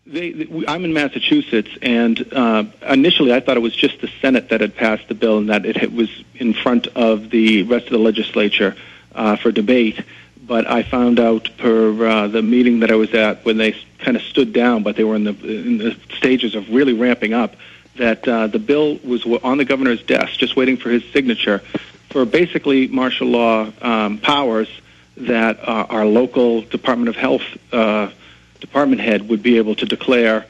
I'm in Massachusetts, and initially I thought it was just the Senate that had passed the bill and that it was in front of the rest of the legislature for debate. But I found out per the meeting that I was at when they kind of stood down, but they were in the stages of really ramping up, that the bill was on the governor's desk, just waiting for his signature for basically martial law powers that our local Department of Health department head would be able to declare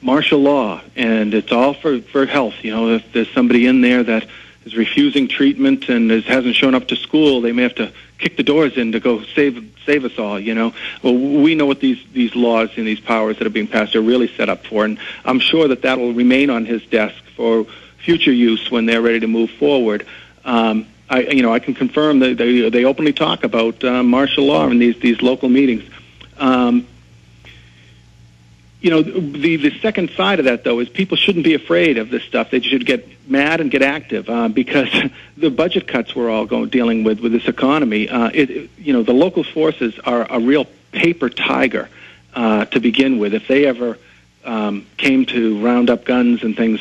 martial law, and it's all for health. You know, if there's somebody in there that is refusing treatment and hasn't shown up to school, they may have to kick the doors in to go save us all. You know, well, we know what these laws and these powers that are being passed are really set up for, and I'm sure that will remain on his desk for future use when they're ready to move forward. I can confirm that they openly talk about martial law in these local meetings. The second side of that, though, is people shouldn't be afraid of this stuff. They should get mad and get active because the budget cuts we're all dealing with this economy. The local forces are a real paper tiger to begin with. If they ever came to round up guns and things,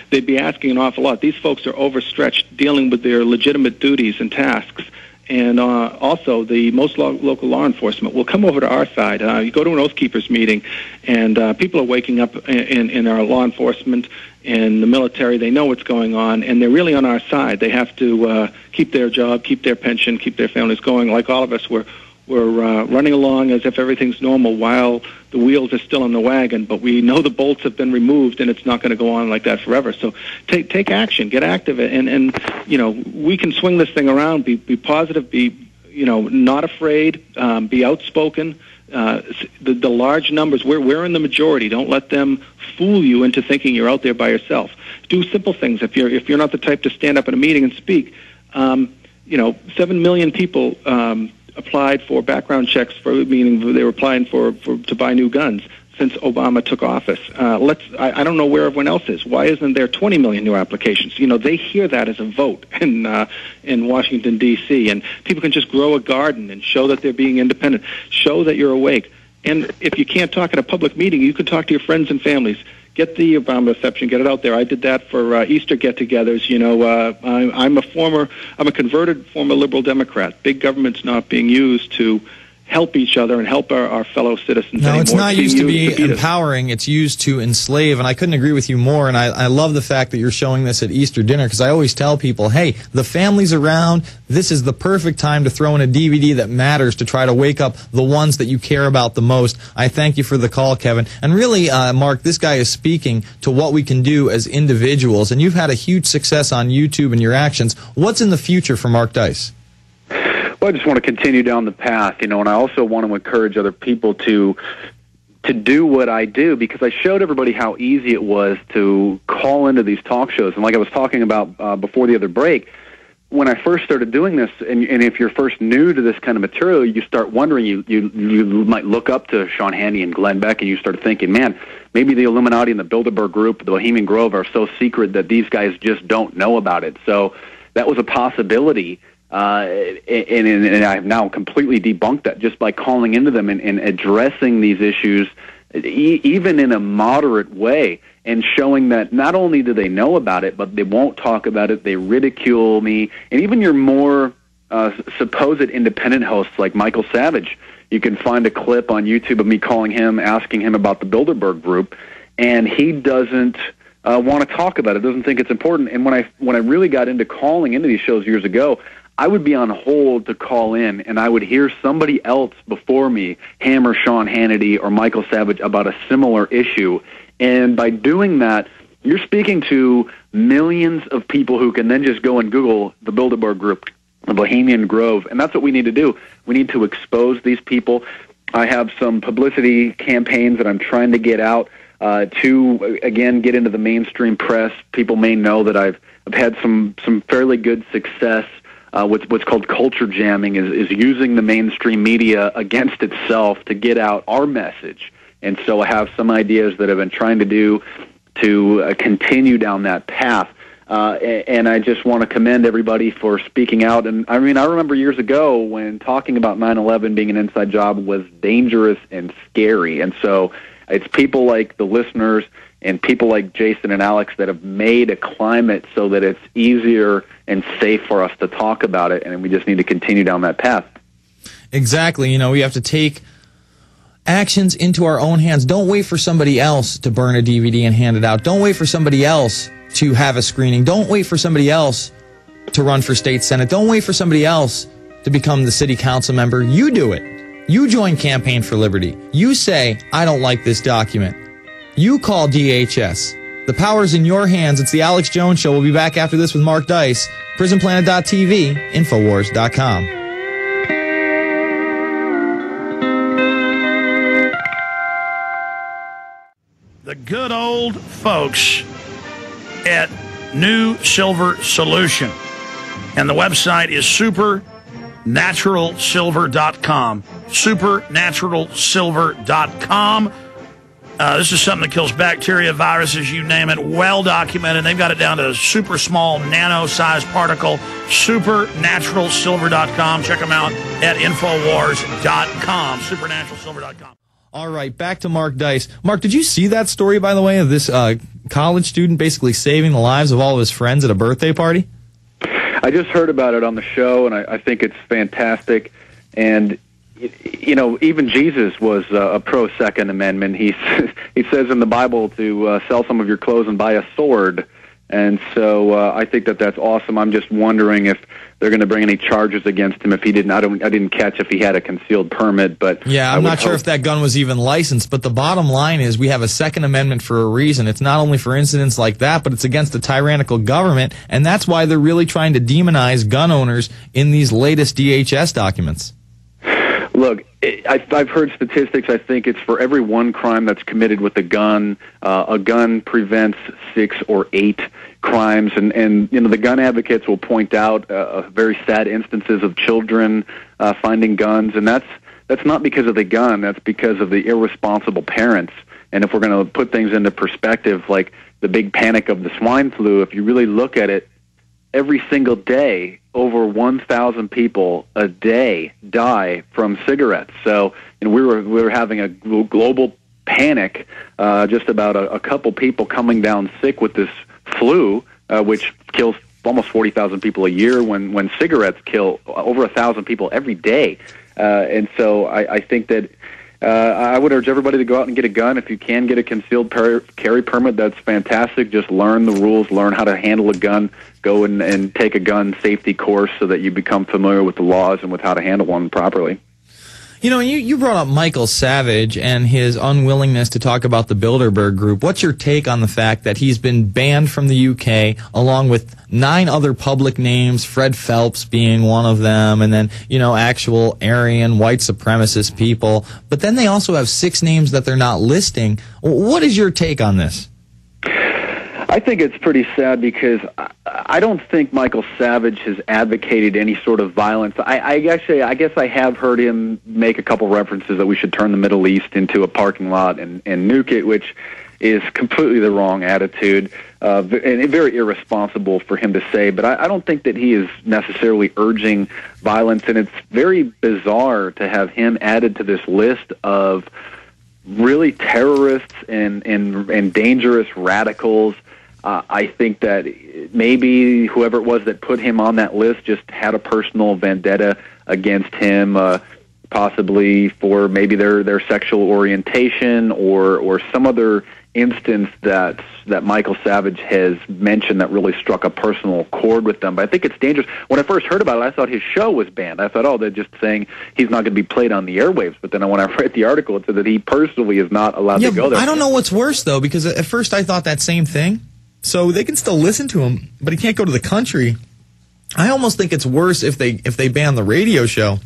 they'd be asking an awful lot. These folks are overstretched dealing with their legitimate duties and tasks. And also, the most local law enforcement will come over to our side. You go to an Oath Keepers meeting, and people are waking up in our law enforcement and the military. They know what's going on, and they're really on our side. They have to keep their job, keep their pension, keep their families going. Like all of us, we're running along as if everything's normal while the wheels are still in the wagon, but we know the bolts have been removed, and it's not going to go on like that forever. So take action, get active, and we can swing this thing around. Be positive, be not afraid, be outspoken. The large numbers, we're in the majority. Don't let them fool you into thinking you're out there by yourself. Do simple things. If you're not the type to stand up in a meeting and speak, 7 million people applied for background checks, meaning they were applying to buy new guns since Obama took office. I don't know where everyone else is. Why isn't there 20 million new applications? They hear that as a vote in Washington, D.C., and people can just grow a garden and show that they're being independent, show that you're awake. And if you can't talk at a public meeting, you can talk to your friends and families. Get the Obama reception, get it out there. I did that for Easter get-togethers. I'm a converted former liberal Democrat. Big government's not being used to help each other and help our fellow citizens anymore. No, it's not used to be empowering. It's used to enslave, and I couldn't agree with you more, and I love the fact that you're showing this at Easter dinner, because I always tell people, hey, the family's around. This is the perfect time to throw in a DVD that matters to try to wake up the ones that you care about the most. I thank you for the call, Kevin. And really, Mark, this guy is speaking to what we can do as individuals, and you've had a huge success on YouTube and your actions. What's in the future for Mark Dice? Well, I just want to continue down the path, and I also want to encourage other people to do what I do, because I showed everybody how easy it was to call into these talk shows. And like I was talking about before the other break, when I first started doing this, and if you're first new to this kind of material, you start wondering, you might look up to Sean Hannity and Glenn Beck, and you start thinking, man, maybe the Illuminati and the Bilderberg Group, the Bohemian Grove are so secret that these guys just don't know about it. So that was a possibility. And I have now completely debunked that just by calling into them and addressing these issues, even in a moderate way, and showing that not only do they know about it, but they won't talk about it, they ridicule me. And even your more supposed independent hosts like Michael Savage, you can find a clip on YouTube of me calling him, asking him about the Bilderberg Group, and he doesn't want to talk about it, doesn't think it's important. And when I really got into calling into these shows years ago, I would be on hold to call in, and I would hear somebody else before me hammer Sean Hannity or Michael Savage about a similar issue. And by doing that, you're speaking to millions of people who can then just go and Google the Bilderberg Group, the Bohemian Grove, and that's what we need to do. We need to expose these people. I have some publicity campaigns that I'm trying to get out to, again, get into the mainstream press. People may know that I've had some fairly good success. What's called culture jamming is using the mainstream media against itself to get out our message. And so I have some ideas that I've been trying to do to continue down that path. And I just want to commend everybody for speaking out. And I mean, I remember years ago when talking about 9/11 being an inside job was dangerous and scary. And so It's people like the listeners and people like Jason and Alex that have made a climate so that it's easier and safe for us to talk about it, and we just need to continue down that path. Exactly. You know, we have to take actions into our own hands. Don't wait for somebody else to burn a DVD and hand it out. Don't wait for somebody else to have a screening. Don't wait for somebody else to run for state senate. Don't wait for somebody else to become the city council member. You do it. You join Campaign for Liberty. You say, I don't like this document. You call DHS. The power's in your hands. It's the Alex Jones Show. We'll be back after this with Mark Dice. PrisonPlanet.tv, Infowars.com. The good old folks at New Silver Solution. And the website is supernaturalsilver.com. Supernaturalsilver.com. This is something that kills bacteria, viruses, you name it, well documented. They've got it down to a super small nano-sized particle. Supernaturalsilver.com. Check them out at Infowars.com. Supernaturalsilver.com. All right, back to Mark Dice. Mark, did you see that story, by the way, of this college student basically saving the lives of all of his friends at a birthday party? I just heard about it on the show, and I think it's fantastic. And, you know, even Jesus was a pro-Second Amendment. He says in the Bible to sell some of your clothes and buy a sword. And so I think that that's awesome. I'm just wondering if they're going to bring any charges against him if he didn't. I didn't catch if he had a concealed permit, but yeah, I'm not sure if that gun was even licensed. But the bottom line is we have a Second Amendment for a reason. It's not only for incidents like that, but it's against a tyrannical government, and that's why they're really trying to demonize gun owners in these latest DHS documents. Look, I've heard statistics. I think it's for every one crime that's committed with a gun prevents 6 or 8 crimes. And you know, the gun advocates will point out very sad instances of children finding guns, and that's not because of the gun. That's because of the irresponsible parents. And if we're going to put things into perspective, like the big panic of the swine flu, if you really look at it, every single day, over 1,000 people a day die from cigarettes. So, and we were having a global panic, just about a couple people coming down sick with this flu, which kills almost 40,000 people a year. When cigarettes kill over 1,000 people every day, and so I think that. I would urge everybody to go out and get a gun. If you can get a concealed carry permit, that's fantastic. Just learn the rules, learn how to handle a gun, go and take a gun safety course so that you become familiar with the laws and with how to handle one properly. You know, you brought up Michael Savage and his unwillingness to talk about the Bilderberg Group. What's your take on the fact that he's been banned from the UK along with 9 other public names, Fred Phelps being one of them, and then, you know, actual Aryan white supremacist people. But then they also have 6 names that they're not listing. What is your take on this? I think it's pretty sad because I don't think Michael Savage has advocated any sort of violence. I guess I have heard him make a couple references that we should turn the Middle East into a parking lot and nuke it, which is completely the wrong attitude and very irresponsible for him to say. But I don't think that he is necessarily urging violence, and it's very bizarre to have him added to this list of really terrorists and dangerous radicals. I think that maybe whoever it was that put him on that list just had a personal vendetta against him, possibly for maybe their sexual orientation or some other instance that Michael Savage has mentioned that really struck a personal chord with them. But I think it's dangerous. When I first heard about it, I thought his show was banned. I thought, they're just saying he's not going to be played on the airwaves. But then when I read the article, it said that he personally is not allowed to go there. I don't know what's worse, though, because at first I thought that same thing. So they can still listen to him, but he can't go to the country. I almost think it's worse if they ban the radio show.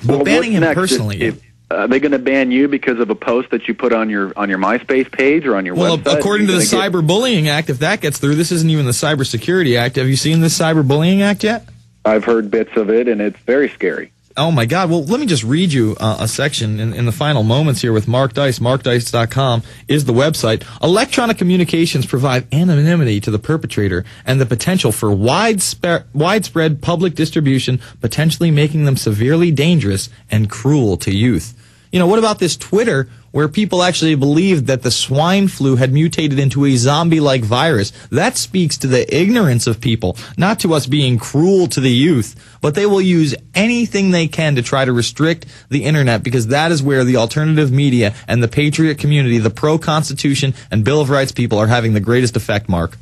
But banning him personally. Are they going to ban you because of a post that you put on your MySpace page or on your website? Well, according to the Cyberbullying Act, if that gets through, this isn't even the Cybersecurity Act. Have you seen this Cyberbullying Act yet? I've heard bits of it, and it's very scary. Oh, my God. Well, let me just read you a section in the final moments here with Mark Dice. MarkDice.com is the website. Electronic communications provide anonymity to the perpetrator and the potential for widespread public distribution, potentially making them severely dangerous and cruel to youth. You know, what about this Twitter, where people actually believed that the swine flu had mutated into a zombie-like virus. That speaks to the ignorance of people, not to us being cruel to the youth, but they will use anything they can to try to restrict the internet, because that is where the alternative media and the patriot community, the pro-Constitution and Bill of Rights people are having the greatest effect, Mark.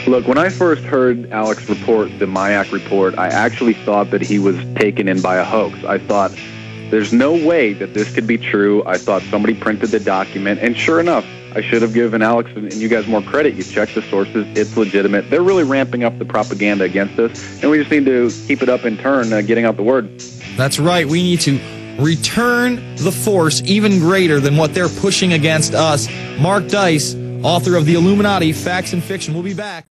Look, when I first heard Alex report the Mayak report, I actually thought that he was taken in by a hoax. I thought, there's no way that this could be true. I thought somebody printed the document, and sure enough, I should have given Alex and you guys more credit. You checked the sources. It's legitimate. They're really ramping up the propaganda against us, and we just need to keep it up in turn, getting out the word. That's right. We need to return the force even greater than what they're pushing against us. Mark Dice, author of The Illuminati, Facts and Fiction. We'll be back.